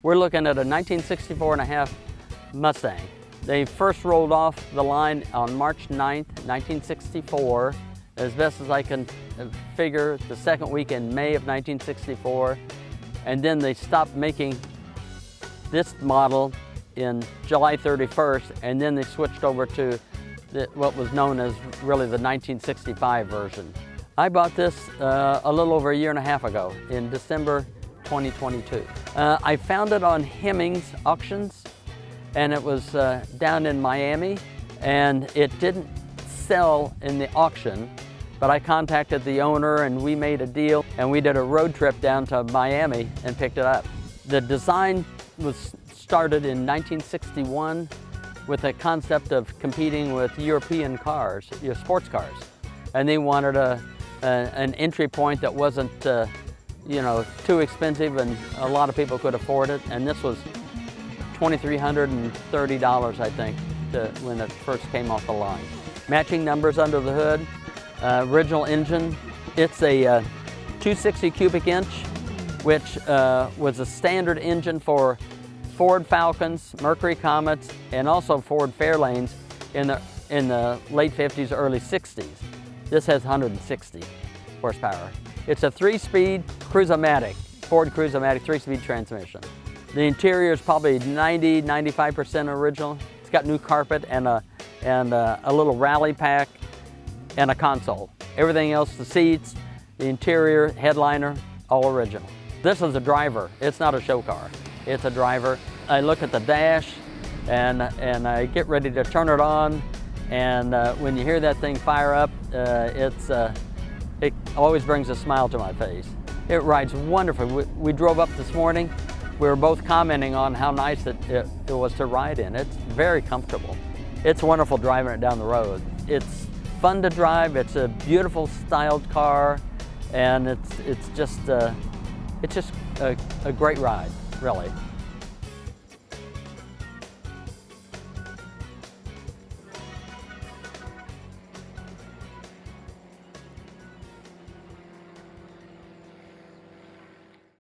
We're looking at a 1964 and a half Mustang. They first rolled off the line on March 9th, 1964. As best as I can figure, the second week in May of 1964. And then they stopped making this model in July 31st, and then they switched over to what was known as really the 1965 version. I bought this a little over a year and a half ago in December 2022. I found it on Hemmings Auctions, and it was down in Miami, and it didn't sell in the auction, but I contacted the owner and we made a deal, and we did a road trip down to Miami and picked it up. The design was started in 1961 with a concept of competing with European cars, sports cars, and they wanted an entry point that wasn't too expensive and a lot of people could afford it, and this was $2,330, I think, when it first came off the line. Matching numbers under the hood, original engine. It's a 260 cubic inch, which was a standard engine for Ford Falcons, Mercury Comets, and also Ford Fairlanes in the late 50s, early 60s. This has 160 horsepower. It's a 3-speed Cruise-O-Matic, Ford Cruise-O-Matic 3-speed transmission. The interior is probably 95% original. It's got new carpet and a little rally pack and a console. Everything else, the seats, the interior, headliner, all original. This is a driver. It's not a show car. It's a driver. I look at the dash and I get ready to turn it on, and when you hear that thing fire up, it always brings a smile to my face. It rides wonderfully. We drove up this morning. We were both commenting on how nice it was to ride in. It's very comfortable. It's wonderful driving it down the road. It's fun to drive. It's a beautiful styled car, and it's just a great ride, really.